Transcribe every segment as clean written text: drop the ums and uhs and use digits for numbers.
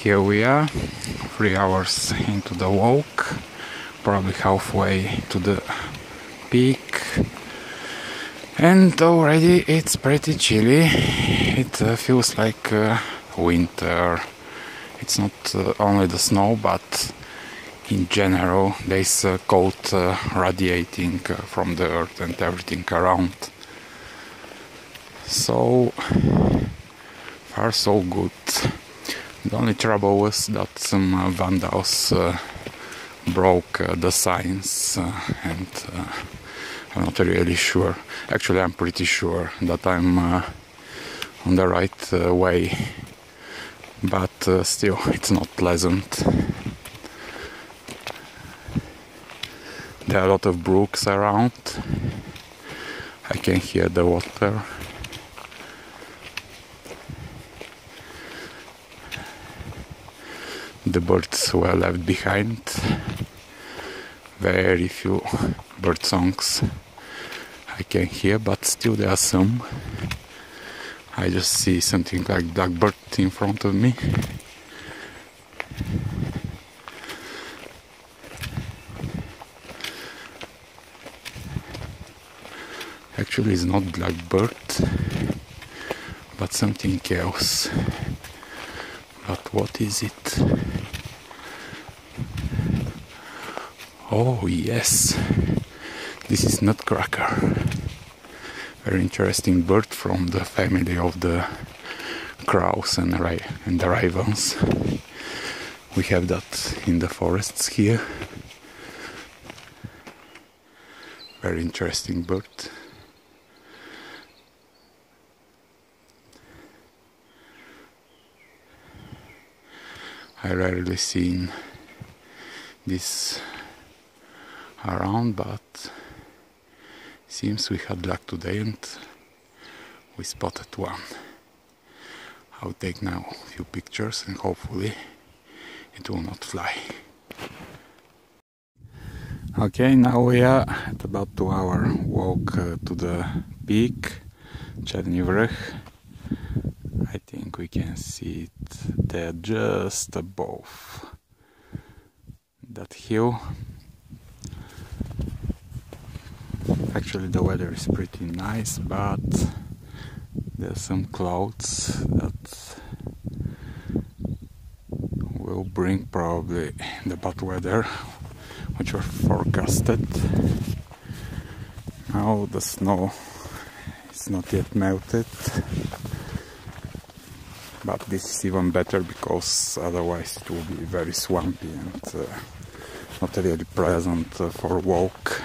Here we are, 3 hours into the walk, probably halfway to the peak, and already it's pretty chilly. It feels like winter. It's not only the snow, but in general there's cold radiating from the earth and everything around. So far so good. The only trouble was that some vandals broke the signs, and I'm not really sure. Actually, I'm pretty sure that I'm on the right way, but still, it's not pleasant. There are a lot of brooks around. I can hear the water. The birds were left behind. Very few bird songs I can hear, but still there are some. I just see something like blackbird in front of me. Actually, it's not blackbird, but something else. But what is it? Oh yes, this is nutcracker. Very interesting bird from the family of the crows and the ravens. We have that in the forests here. Very interesting bird. I rarely seen this around, but seems we had luck today and we spotted one. I'll take now a few pictures and hopefully it will not fly. Okay, now we are at about 2-hour walk to the peak, Cherni Vrah. I think we can see it there just above that hill. Actually the weather is pretty nice, but there are some clouds that will bring probably the bad weather which were forecasted. Now the snow is not yet melted, but this is even better because otherwise it will be very swampy and not really pleasant for walk.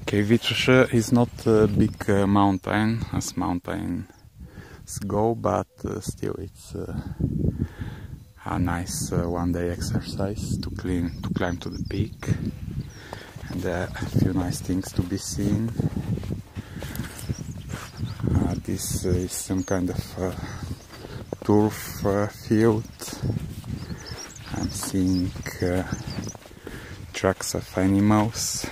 Okay, Vitosha is not a big mountain as mountains go, but still it's a nice one-day exercise to climb to the peak. And there are a few nice things to be seen. This is some kind of turf field. I'm seeing tracks of animals.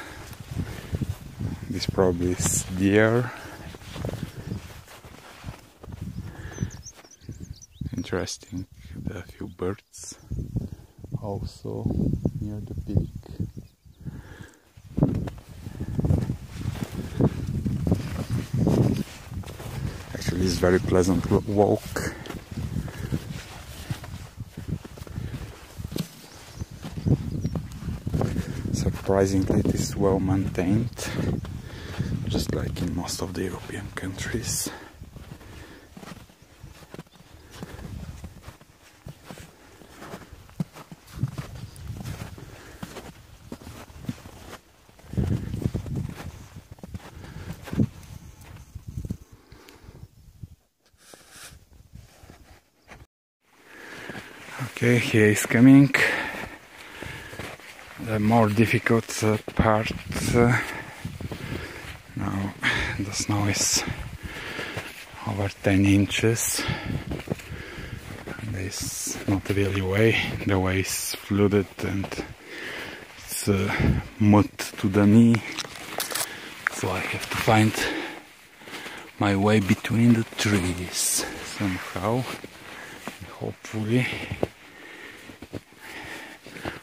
This probably is deer. Interesting, there are a few birds also near the peak. Actually, it's very pleasant walk. Surprisingly, it is well maintained, just like in most of the European countries. Okay, here is coming the more difficult part. Now the snow is over 10 inches. There's not really way. The way is flooded and it's mud to the knee. So I have to find my way between the trees somehow. Hopefully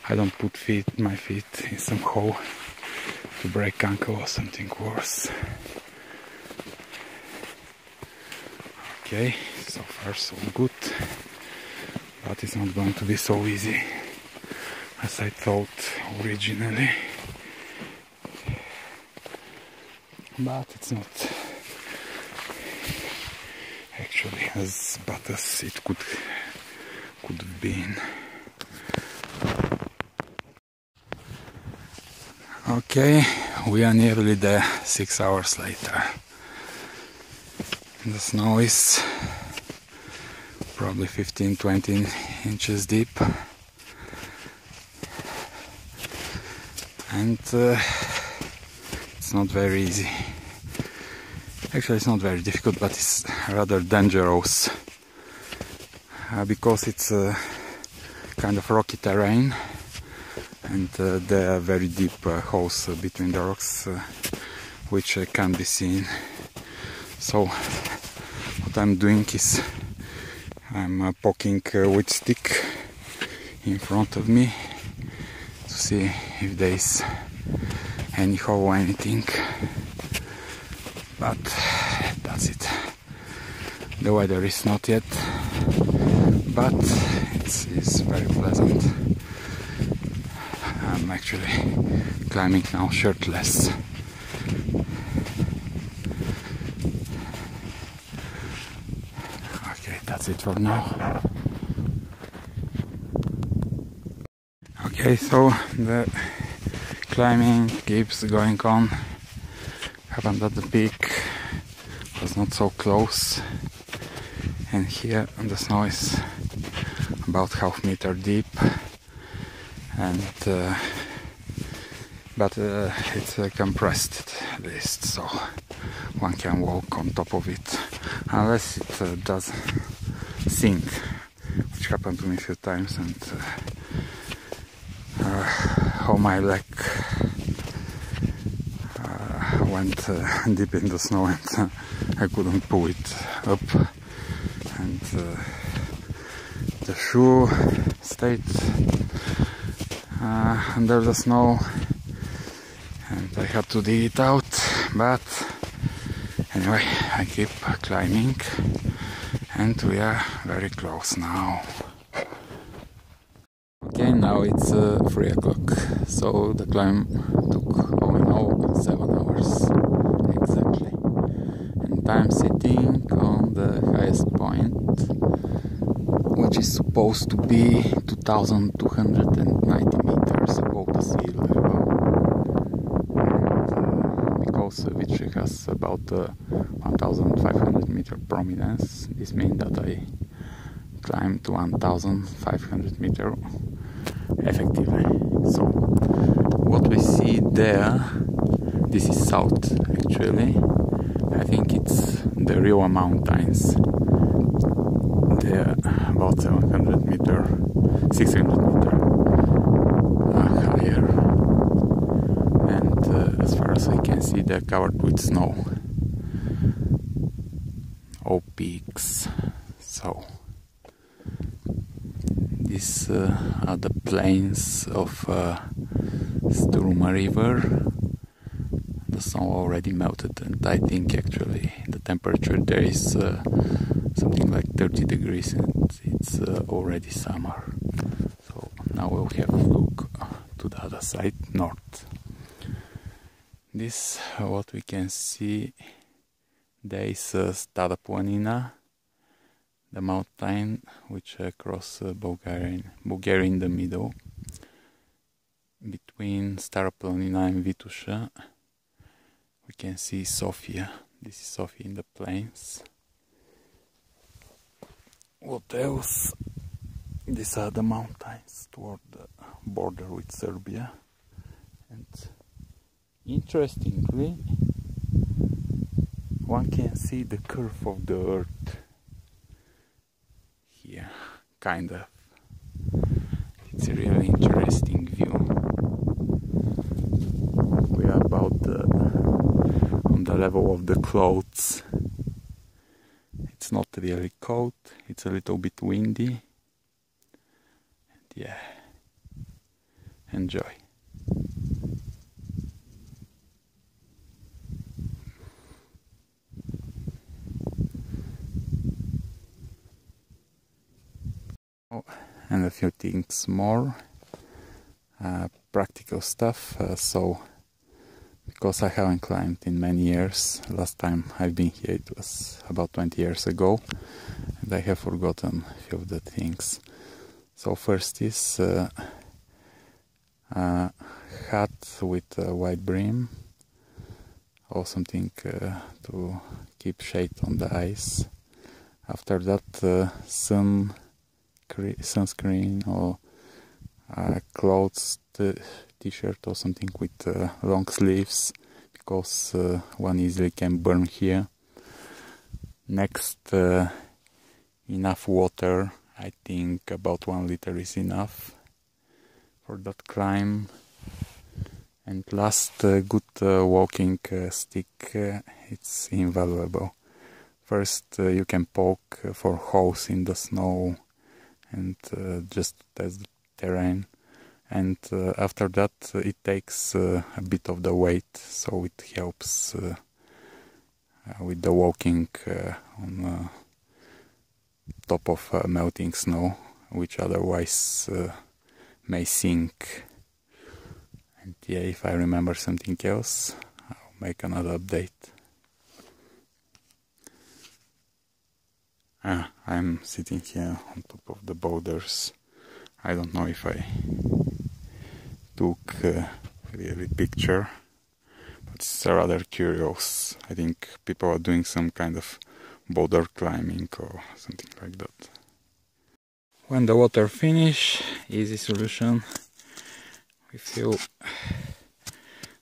I don't put my feet in some hole to break ankle or something worse. Okay, so far so good, but it's not going to be so easy as I thought originally. But it's not actually as bad as it could have been. Okay, we are nearly there, 6 hours later. The snow is probably 15-20 inches deep, and it's not very easy. Actually, it's not very difficult, but it's rather dangerous because it's a kind of rocky terrain, and there are very deep holes between the rocks which can be seen. So what I'm doing is I'm poking with stick in front of me to see if there is any hole or anything. But that's it. The weather is not yet, but it's very pleasant. I'm actually climbing now shirtless. Okay, that's it for now. Okay, so the climbing keeps going on. Happened at the peak, was not so close, and here the snow is about half meter deep, and but it's compressed at least, so one can walk on top of it, unless it does sink, which happened to me a few times, and how my leg went deep in the snow, and I couldn't pull it up, and the shoe stayed under the snow, and I had to dig it out. But anyway, I keep climbing, and we are very close now. Okay, now it's 3 o'clock, so the climb took all in all 7 hours exactly, and I'm sitting on the highest point, which is supposed to be 2,290 meters above the sea level, and because Vitosha has about 1,500 meter prominence, this means that I climbed 1,500 meter effectively. So what we see there, this is south actually. I think it's the real mountains. They're about 600 meter higher, and as far as I can see, they're covered with snow. All peaks. So these are the plains of Struma River. The snow already melted, and I think actually the temperature there is something like 30 degrees, and it's already summer. So now we'll have a look to the other side, north. This what we can see. There is Stara Planina, the mountain which crosses Bulgaria in the middle. Between Stara Planina and Vitosha we can see Sofia. This is Sofia in the plains. What else? These are the mountains toward the border with Serbia, and interestingly one can see the curve of the earth here, kind of. It's a really interesting view. We are about on the level of the clouds, not really cold, it's a little bit windy. And yeah, enjoy. Oh, and a few things more, practical stuff. So because I haven't climbed in many years, last time I've been here it was about 20 years ago, and I have forgotten a few of the things. So first is a hat with a wide brim, or something to keep shade on the eyes. After that, sunscreen or clothes, t-shirt or something with long sleeves, because one easily can burn here. Next, enough water. I think about 1 liter is enough for that climb. And last, good walking stick. It's invaluable. First, you can poke for holes in the snow and just test the terrain. And after that, it takes a bit of the weight, so it helps with the walking on top of melting snow, which otherwise may sink. And yeah, if I remember something else, I'll make another update. I'm sitting here on top of the boulders. I don't know if I took really picture, but it's rather curious. I think people are doing some kind of boulder climbing or something like that. When the water finish, easy solution. We fill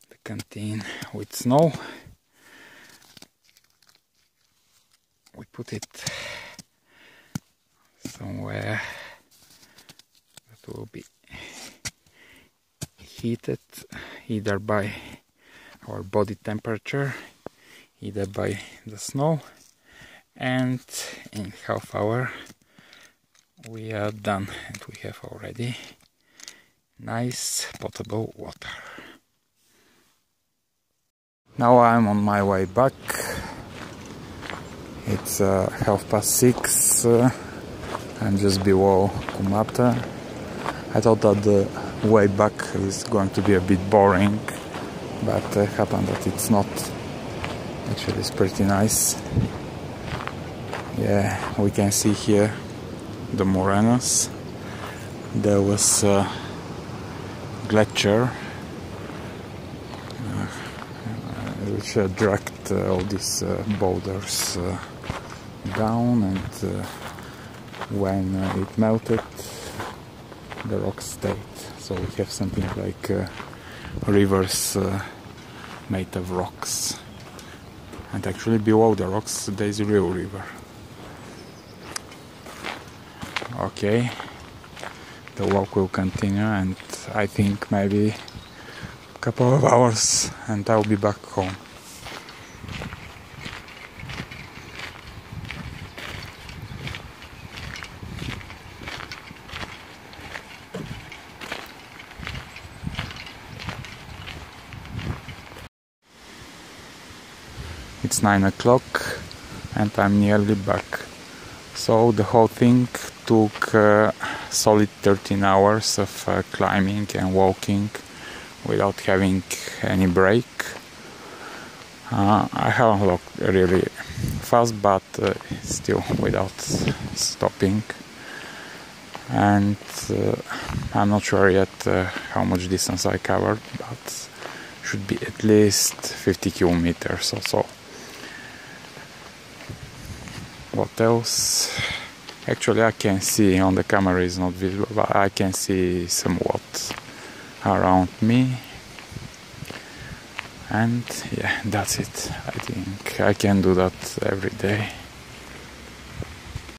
the canteen with snow. We put it somewhere that will be heated either by our body temperature, either by the snow, and in half hour we are done, and we have already nice potable water. Now I'm on my way back. It's 6:30. I'm just below Kumata. I thought that the way back is going to be a bit boring, but it happened that it's not. Actually, it's pretty nice. Yeah, we can see here the moraines. There was a glacier which dragged all these boulders down, and when it melted, the rocks stayed. So we have something like rivers made of rocks, and actually below the rocks there is a real river. Okay, the walk will continue, and I think maybe a couple of hours and I'll be back home. It's 9 o'clock and I'm nearly back. So the whole thing took solid 13 hours of climbing and walking without having any break. I haven't walked really fast, but still without stopping. And I'm not sure yet how much distance I covered, but should be at least 50 kilometers or so. What else? Actually, I can see, on the camera is not visible, but I can see somewhat around me. And yeah, that's it. I think I can do that every day.